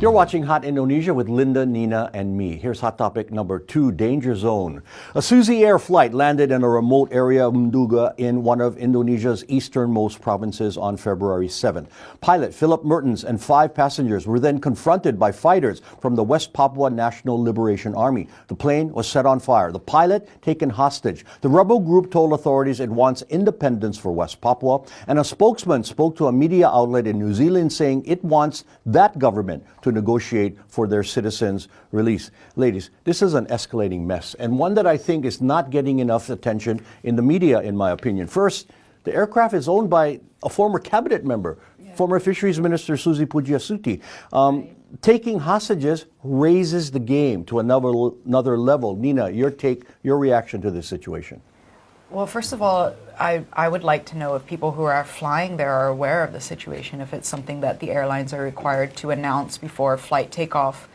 You're watching Hot Indonesia with Linda, Nina, and me. Here's hot topic number 2, danger zone. A Suzy Air flight landed in a remote area of Mduga in one of Indonesia's easternmost provinces on February 7th. Pilot Philip Mertens and 5 passengers were then confronted by fighters from the West Papua National Liberation Army. The plane was set on fire. The pilot taken hostage. The rebel group told authorities it wants independence for West Papua, and a spokesman spoke to a media outlet in New Zealand saying it wants that government to negotiate for their citizens' release. Ladies, this is an escalating mess, and one that I think is not getting enough attention in the media, in my opinion. First, the aircraft is owned by a former cabinet member, former Fisheries Minister Suzy Pujiasuti. Taking hostages raises the game to another level. Nina, your reaction to this situation. Well, first of all, I would like to know if people who are flying there are aware of the situation, if it's something that the airlines are required to announce before flight takeoff.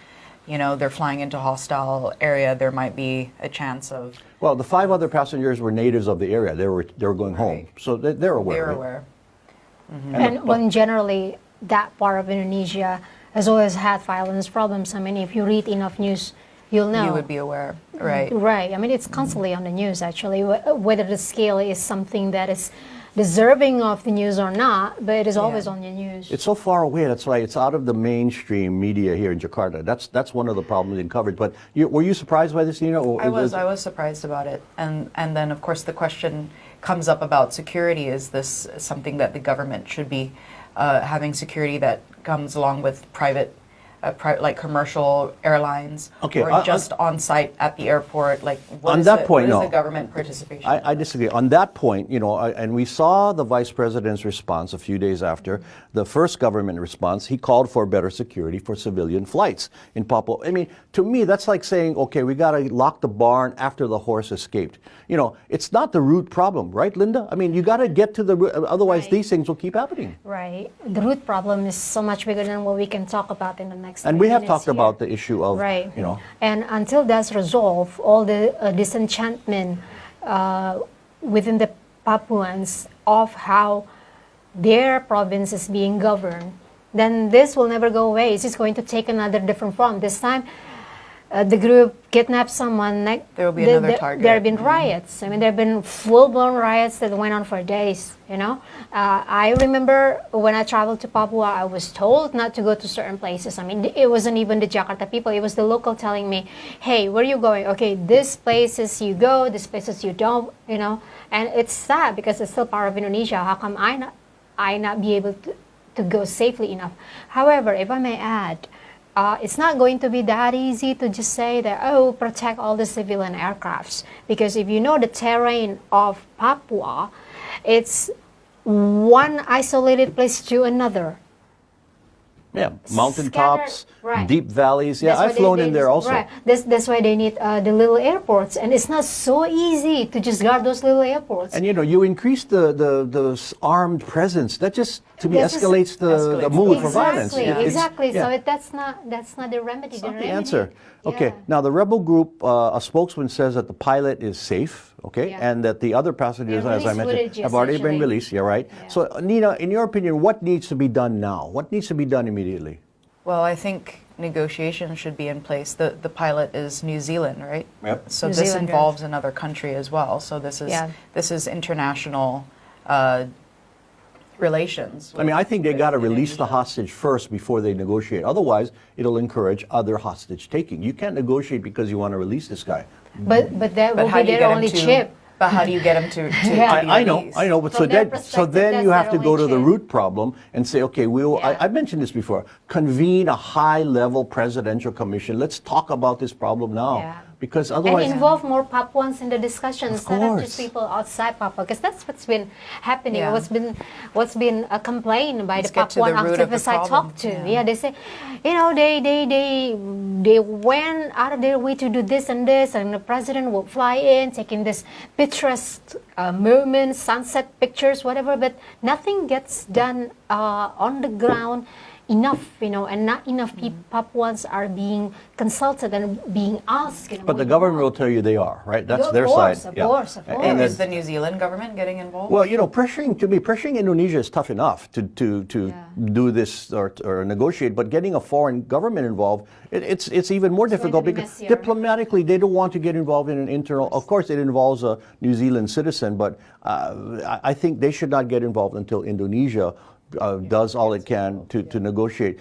You know, they're flying into a hostile area, there might be a chance of... Well, the 5 other passengers were natives of the area. They were going home, so they're aware. They're right? aware. Mm-hmm. And when generally that part of Indonesia has always had violence problems. I mean, if you read enough news, you'll know. You would be aware, right? Right. I mean, it's constantly on the news, actually, whether the scale is something that is deserving of the news or not, but it is always on the news. It's so far away. That's right. It's out of the mainstream media here in Jakarta. That's one of the problems in coverage. But were you surprised by this, Nina? Or I was surprised about it. And then, of course, the question comes up about security. Is this something that the government should be having security that comes along with private like commercial airlines, or just on site at the airport? Like, what is the government participation? I disagree. On that point, and we saw the Vice President's response a few days after the first government response. He called for better security for civilian flights in Papua. I mean, to me, that's like saying, okay, we got to lock the barn after the horse escaped. It's not the root problem, right, Linda? I mean, you got to get to the root, otherwise these things will keep happening. Right. The root problem is so much bigger than what we can talk about in the next And we have talked about the issue of, And until that's resolved, all the disenchantment within the Papuans of how their province is being governed, then this will never go away. It's just going to take another different form. This time, the group kidnapped someone. There will be another target. There have been riots. I mean, there have been full-blown riots that went on for days, I remember when I traveled to Papua, I was told not to go to certain places. I mean, it wasn't even the Jakarta people. It was the local telling me, hey, where are you going? Okay, this places you go, this places you don't, And it's sad because it's still part of Indonesia. How come I not be able to go safely enough? However, if I may add, it's not going to be that easy to just say that, protect all the civilian aircrafts. Because if you know the terrain of Papua, it's one isolated place to another. Yeah, mountaintops, deep valleys. Yeah, I've flown in there also. Right. That's why they need the little airports, and it's not so easy to just guard those little airports. And you increase the armed presence. That just to me escalates the mood for violence. Exactly. So that's not the remedy. That's not the answer. Okay. Now the rebel group, a spokesman says that the pilot is safe. Okay, and that the other passengers, as I mentioned, have already been released. Yeah, right. Yeah. So, Nina, in your opinion, what needs to be done now? What needs to be done immediately? Well, I think negotiations should be in place. The pilot is New Zealand, right? Yep. So this involves another country as well. So this is international relations. I mean, I think they got to release the hostage first before they negotiate. Otherwise, it'll encourage other hostage taking. You can't negotiate because you want to release this guy. But that will be their only chip. But how do you get them to I know. But so then you have to go to the root problem and say, okay, I mentioned this before. Convene a high-level presidential commission. Let's talk about this problem now. Yeah. Because otherwise... And involve more Papuans in the discussion instead of just people outside Papua. Because that's what's been happening. Yeah. What's been complained by the Papuan activists I talked to. Yeah, they say, they went out of their way to do this, and the president will fly in, taking this picturesque moments, sunset pictures, whatever, but nothing gets done on the ground enough, and not enough Papuans are being consulted and being asked. But the government will tell you they are, right? That's Of their course, side. of course. And Is the New Zealand government getting involved? well, pressuring Indonesia is tough enough to do this or negotiate, but getting a foreign government involved, it's even more difficult going to be because messier. diplomatically they don't want to get involved in an internal. Of course, it involves a New Zealand citizen, but I think they should not get involved until Indonesia does all it can to negotiate.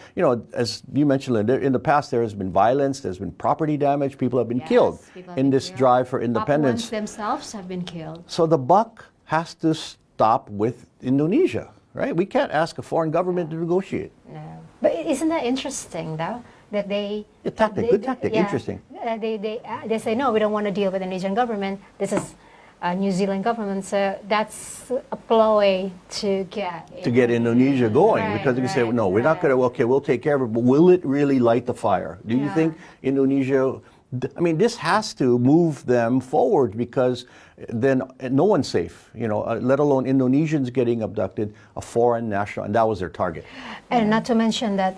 As you mentioned, Linda, in the past there has been violence, there's been property damage, people have been killed people have in been this killed. drive for Papuans independence. themselves have been killed. So the buck has to stop with Indonesia, right? We can't ask a foreign government to negotiate. No. But isn't that interesting, though, that they... Good tactic, interesting. They say, no, we don't want to deal with the Indonesian government. This is a New Zealand government. So that's a ploy to get... Indonesia going, Right, because they can say, right, no, we're not going to, okay, we'll take care of it, but will it really light the fire? Do you Yeah. think Indonesia, this has to move them forward, because then no one's safe, let alone Indonesians getting abducted, a foreign national, and that was their target. And not to mention that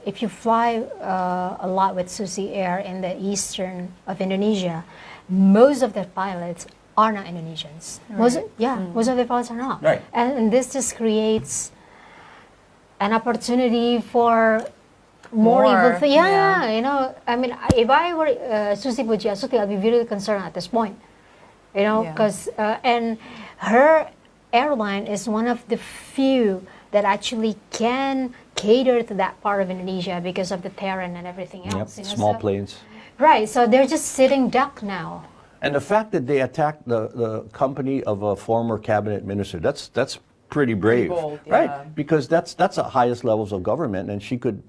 if you fly a lot with Susi Air in the eastern of Indonesia, most of the pilots are not Indonesians. Most of the pilots are not. Right. And this just creates an opportunity for more evil things. Yeah. If I were Susi Pujiasuti, I'd be really concerned at this point. Because and her airline is one of the few that actually can cater to that part of Indonesia because of the terrain and everything else. Small planes. Right, so they're just sitting duck now. And the fact that they attacked the company of a former cabinet minister, that's pretty brave, bold, right? yeah. Because that's the highest levels of government, and she could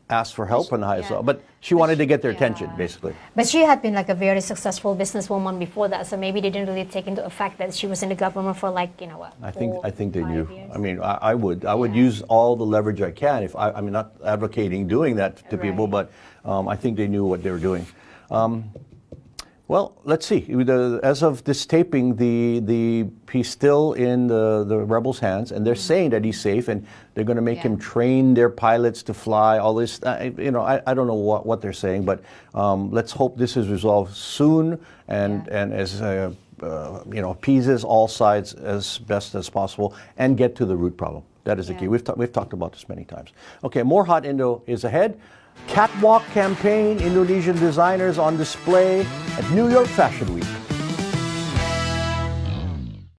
ask for help on the highest level. But she wanted to get their attention, basically. But she had been like a very successful businesswoman before that, so maybe they didn't really take into effect that she was in the government for what? I think they knew. 5 years? I mean, I would use all the leverage I can. If I'm not advocating doing that to people, but I think they knew what they were doing. Well, let's see. As of this taping, he's still in the rebels' hands, and they're saying that he's safe, and they're going to make him train their pilots to fly. All this, I don't know what they're saying, but let's hope this is resolved soon, and as appeases all sides as best as possible, and get to the root problem. That is the key. We've talked about this many times. Okay, more Hot Indo is ahead. Catwalk campaign, Indonesian designers on display at New York Fashion Week.